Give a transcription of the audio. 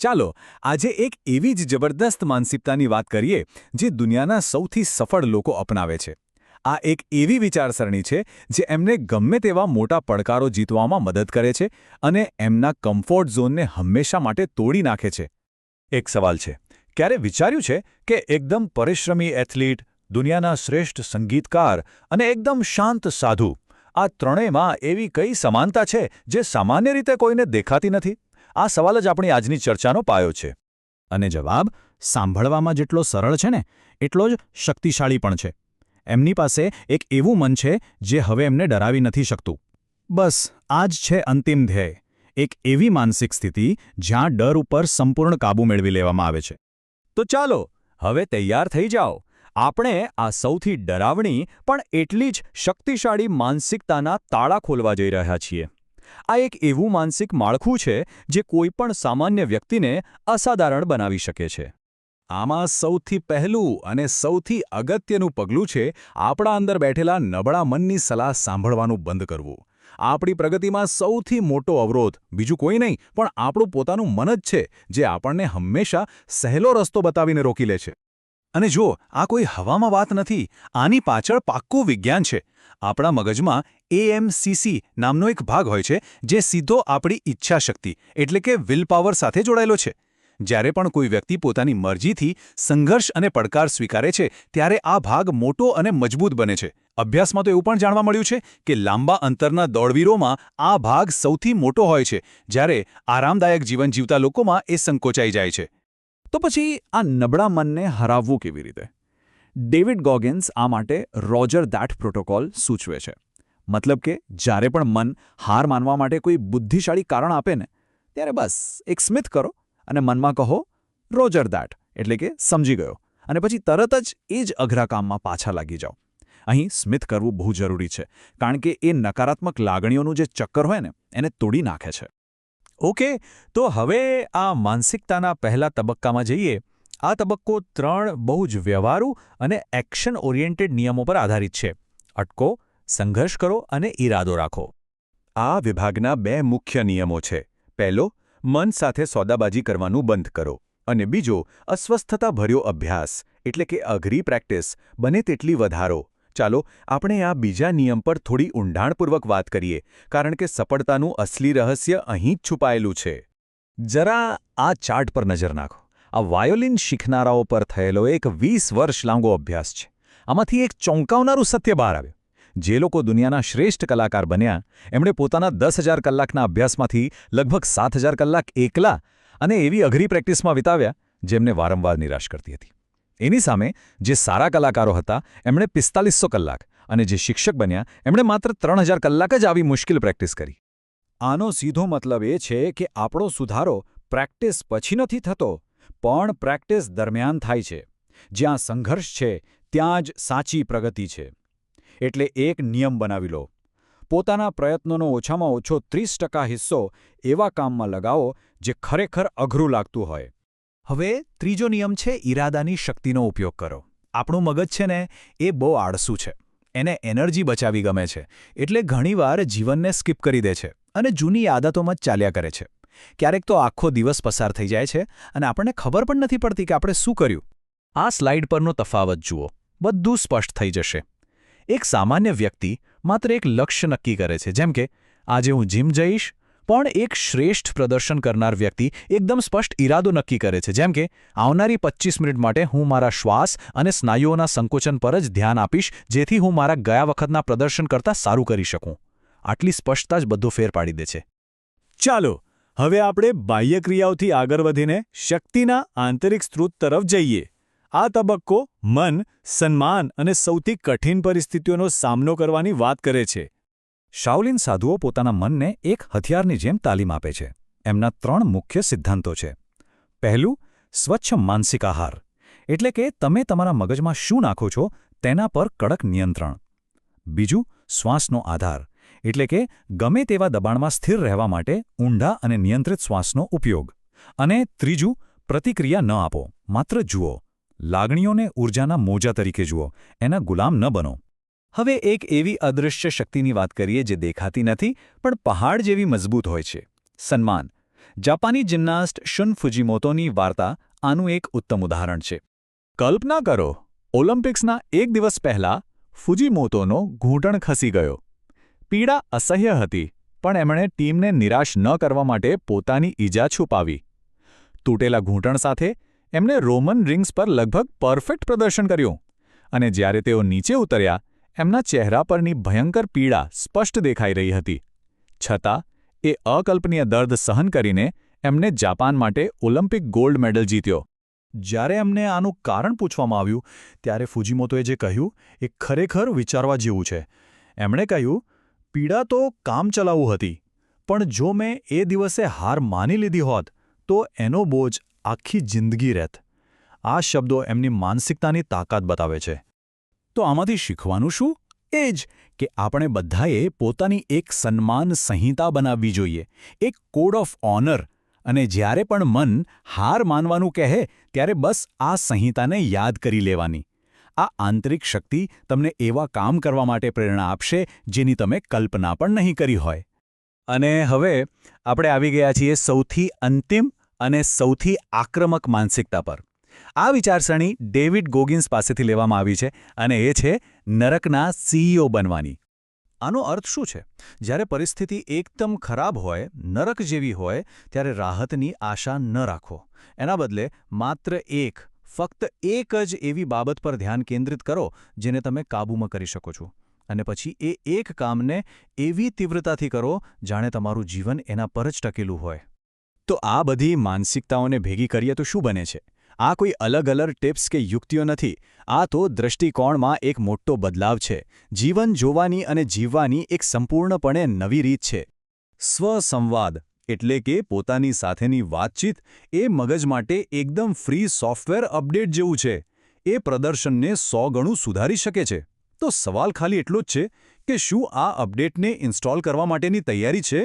ચાલો આજે એક એવી જ જબરદસ્ત માનસિકતાની વાત કરીએ જે દુનિયાના સૌથી સફળ લોકો અપનાવે છે. આ એક એવી વિચારસરણી છે જે એમને ગમે તેવા મોટા પડકારો જીતવામાં મદદ કરે છે અને એમના કમ્ફર્ટ ઝોનને હંમેશા માટે તોડી નાખે છે. એક સવાલ છે, ક્યારે વિચાર્યું છે કે એકદમ પરિશ્રમી એથ્લીટ, દુનિયાના શ્રેષ્ઠ સંગીતકાર અને એકદમ શાંત સાધુ, આ ત્રણેયમાં એવી કઈ સમાનતા છે જે સામાન્ય રીતે કોઈને દેખાતી નથી? આ સવાલ જ આપણી આજની ચર્ચાનો પાયો છે. અને જવાબ સાંભળવામાં જેટલો સરળ છે ને એટલો જ શક્તિશાળી પણ છે. એમની પાસે એક એવું મન છે જે હવે એમને ડરાવી નથી શકતું. બસ આ જ છે અંતિમ ધ્યેય, એક એવી માનસિક સ્થિતિ જ્યાં ડર ઉપર સંપૂર્ણ કાબૂ મેળવી લેવામાં આવે છે. તો ચાલો હવે તૈયાર થઈ જાઓ. આપણે આ સૌથી ડરાવણી પણ એટલી જ શક્તિશાળી માનસિકતાના તાળા ખોલવા જઈ રહ્યા છીએ. આ એક એવું માનસિક માળખું છે જે કોઈપણ સામાન્ય વ્યક્તિને અસાધારણ બનાવી શકે છે. આમાં સૌથી પહેલું અને સૌથી અગત્યનું પગલું છે આપણા અંદર બેઠેલા નબળા મનની સલાહ સાંભળવાનું બંધ કરવું. આપણી પ્રગતિમાં સૌથી મોટો અવરોધ બીજું કોઈ નહીં પણ આપણું પોતાનું મન જ છે, જે આપણને હંમેશા સહેલો રસ્તો બતાવીને રોકી લે છે. અને જો આ કોઈ હવામાં વાત નથી, આની પાછળ પાક્કું વિજ્ઞાન છે. આપણા મગજમાં AMCC નામનો એક ભાગ હોય છે જે સીધો આપણી ઈચ્છાશક્તિ એટલે કે વિલપાવર સાથે જોડાયેલો છે. જ્યારે પણ કોઈ વ્યક્તિ પોતાની મરજીથી સંઘર્ષ અને પડકાર સ્વીકારે છે ત્યારે આ ભાગ મોટો અને મજબૂત બને છે. અભ્યાસમાં તો એવું પણ જાણવા મળ્યું છે કે લાંબા અંતરના દોડવીરોમાં આ ભાગ સૌથી મોટો હોય છે, જ્યારે આરામદાયક જીવન જીવતા લોકોમાં એ સંકોચાઈ જાય છે. તો પછી આ નબળા મનને હરાવવું કેવી રીતે? ડેવિડ ગોગિન્સ આ માટે રોજર ધેટ પ્રોટોકોલ સૂચવે છે. મતલબ કે જ્યારે પણ મન હાર માનવા માટે કોઈ બુદ્ધિશાળી કારણ આપે ને, ત્યારે બસ એક સ્મિત કરો અને મનમાં કહો રોજર ધેટ એટલે કે સમજી ગયો, અને પછી તરત જ એ જ અઘરા કામમાં પાછા લાગી જાઓ. અહીં સ્મિત કરવું બહુ જરૂરી છે, કારણ કે એ નકારાત્મક લાગણીઓનું જે ચક્કર હોય ને એને તોડી નાખે છે. ઓકે, તો હવે આ માનસિકતાના પહેલા તબક્કામાં જઈએ. આ તબક્કો 3 બહુ જ વ્યવહારુ અને એક્શન ઓરિએન્ટેડ નિયમો પર આધારિત છે. અટકો, સંઘર્ષ કરો અને ઈરાદો રાખો. આ વિભાગના 2 મુખ્ય નિયમો છે. પહેલો, મન સાથે સોદાબાજી કરવાનું બંધ કરો, અને બીજો, અસ્વસ્થતાભર્યો અભ્યાસ એટલે કે અઘરી પ્રેક્ટિસ બને તેટલી વધારો. ચાલો આપણે આ બીજા નિયમ પર થોડી ઊંડાણપૂર્વક વાત કરીએ, કારણ કે સફળતાનું અસલી રહસ્ય અહીં જ છુપાયેલું છે. જરા આ ચાર્ટ પર નજર નાખો. આ વાયોલિન શીખનારાઓ પર થયેલો એક 20 વર્ષ લાંબો અભ્યાસ છે. આમાંથી એક ચોંકાવનારું સત્ય બહાર આવ્યું. જે લોકો દુનિયાના શ્રેષ્ઠ કલાકાર બન્યા, એમણે પોતાના 10,000 કલાકના અભ્યાસમાંથી લગભગ 7,000 કલાક એકલા અને એવી અઘરી પ્રેક્ટિસમાં વિતાવ્યા જેમને વારંવાર નિરાશ કરતી હતી. એની સામે જે સારા કલાકારો હતા એમણે 4500 કલાક, અને જે શિક્ષક બન્યા એમણે માત્ર 3,000 કલાક જ આવી મુશ્કેલ પ્રેક્ટિસ કરી. આનો સીધો મતલબ એ છે કે આપણો સુધારો પ્રેક્ટિસ પછી નથી થતો, પણ પ્રેક્ટિસ દરમિયાન થાય છે. જ્યાં સંઘર્ષ છે ત્યાં જ સાચી પ્રગતિ છે. એટલે એક નિયમ બનાવી લો. પોતાના પ્રયત્નોનો ઓછામાં ઓછો 30% હિસ્સો એવા કામમાં લગાવો જે ખરેખર અઘરું લાગતું હોય. હવે ત્રીજો નિયમ છે ઈરાદાની શક્તિનો ઉપયોગ કરો. આપણું મગજ છે ને એ બહુ આળસુ છે. એને એનર્જી બચાવી ગમે છે, એટલે ઘણીવાર જીવનને સ્કીપ કરી દે છે અને જૂની આદતોમાં જ ચાલ્યા કરે છે. ક્યારેક તો આખો દિવસ પસાર થઈ જાય છે અને આપણને ખબર પણ નથી પડતી કે આપણે શું કર્યું. આ સ્લાઇડ પરનો તફાવત જુઓ, બધું સ્પષ્ટ થઈ જશે. એક સામાન્ય વ્યક્તિ માત્ર એક લક્ષ્ય નક્કી કરે છે, જેમ કે આજે હું જીમ જઈશ, પણ એક શ્રેષ્ઠ પ્રદર્શન કરનાર વ્યક્તિ એકદમ સ્પષ્ટ ઈરાદો નક્કી કરે છે, જેમ કે આવનારી 25 મિનિટ માટે હું મારા શ્વાસ અને સ્નાયુઓના સંકોચન પર જ ધ્યાન આપીશ, જેથી હું મારા ગયા વખતના પ્રદર્શન કરતાં સારું કરી શકું. આટલી સ્પષ્ટતા જ બધો ફેર પાડી દે છે. ચાલો હવે આપણે બાહ્ય ક્રિયાઓથી આગળ વધીને શક્તિના આંતરિક સ્ત્રોત તરફ જઈએ. આ તબક્કો મન, સન્માન અને સૌથી કઠિન પરિસ્થિતિઓનો સામનો કરવાની વાત કરે છે. શાઓલિન સાધુઓ પોતાના મનને એક હથિયારની જેમ તાલીમ આપે છે. એમના 3 મુખ્ય સિદ્ધાંતો છે. પહેલું, સ્વચ્છ માનસિક આહાર, એટલે કે તમે તમારા મગજમાં શું નાખો છો તેના પર કડક નિયંત્રણ. બીજું, શ્વાસનો આધાર, એટલે કે ગમે તેવા દબાણમાં સ્થિર રહેવા માટે ઊંડા અને નિયંત્રિત શ્વાસનો ઉપયોગ. અને ત્રીજું, પ્રતિક્રિયા ન આપો, માત્ર જુઓ. લાગણીઓને ઊર્જાના મોજા તરીકે જુઓ, એના ગુલામ ન બનો. હવે એક એવી અદૃશ્ય શક્તિની વાત કરીએ જે દેખાતી નથી પણ પહાડ જેવી મજબૂત હોય છે. સન્માન. જાપાની જિમ્નાસ્ટ શુન ફુજીમોતોની વાર્તા આનું એક ઉત્તમ ઉદાહરણ છે. કલ્પના કરો, ઓલિમ્પિક્સના એક દિવસ પહેલા ફુજીમોતોનો ઘૂંટણ ખસી ગયો. પીડા અસહ્ય હતી, પણ એમણે ટીમને નિરાશ ન કરવા માટે પોતાની ઈજા છુપાવી. તૂટેલા ઘૂંટણ સાથે એમણે રોમન રિંગ્સ પર લગભગ પરફેક્ટ પ્રદર્શન કર્યું, અને જ્યારે તેઓ નીચે ઉતર્યા, એમના ચહેરા પરની ભયંકર પીડા સ્પષ્ટ દેખાઈ રહી હતી. છતાં એ અકલ્પનીય દર્દ સહન કરીને એમને જાપાન માટે ઓલિમ્પિક ગોલ્ડ મેડલ જીત્યો. જ્યારે એમને આનું કારણ પૂછવામાં આવ્યું, ત્યારે ફુજીમોતોએ જે કહ્યું એ ખરેખર વિચારવા જેવું છે. એમણે કહ્યું, પીડા તો કામચલાઉ હતી, પણ જો મેં એ દિવસે હાર માની લીધી હોત તો એનો બોજ આખી જિંદગી રહેત. આ શબ્દો એમની માનસિકતાની તાકાત બતાવે છે. તો આમાંથી શીખવાનું શું? એ જ કે આપણે બધાએ પોતાની એક સન્માન સંહિતા બનાવવી જોઈએ, એક કોડ ઓફ ઓનર. અને જ્યારે પણ મન હાર માનવાનું કહે, ત્યારે બસ આ સંહિતાને યાદ કરી લેવાની. આ આંતરિક શક્તિ તમને એવા કામ કરવા માટે પ્રેરણા આપશે જેની તમે કલ્પના પણ નહીં કરી હોય. અને હવે આપણે આવી ગયા છીએ સૌથી અંતિમ અને સૌથી આક્રમક માનસિકતા પર. આ વિચારસરણી ડેવિડ ગોગિન્સ પાસેથી લેવામાં આવી છે, અને એ છે નરકના સીઈઓ બનવાની. આનો અર્થ શું છે? જ્યારે પરિસ્થિતિ એકદમ ખરાબ હોય, નરક જેવી હોય, ત્યારે રાહતની આશા ન રાખો. એના બદલે માત્ર ફક્ત એક જ એવી બાબત પર ધ્યાન કેન્દ્રિત કરો જેને તમે કાબૂમાં કરી શકો છો. અને પછી એ એક કામને એવી તીવ્રતાથી કરો જાણે તમારું જીવન એના પર જ ટકેલું હોય. તો આ બધી માનસિકતાઓને ભેગી કરીએ તો શું બને છે? આ કોઈ અલગ ટિપ્સ કે યુક્તિઓ નથી. આ તો દૃષ્ટિકોણમાં એક મોટો બદલાવ છે. જીવન જોવાની અને જીવવાની એક સંપૂર્ણપણે નવી રીત છે. સ્વસંવાદ એટલે કે પોતાની સાથેની વાતચીત એ મગજ માટે એકદમ ફ્રી સોફ્ટવેર અપડેટ જેવું છે. એ પ્રદર્શનને 100 ગણું સુધારી શકે છે. તો સવાલ ખાલી એટલો જ છે કે શું આ અપડેટને ઇન્સ્ટોલ કરવા માટેની તૈયારી છે?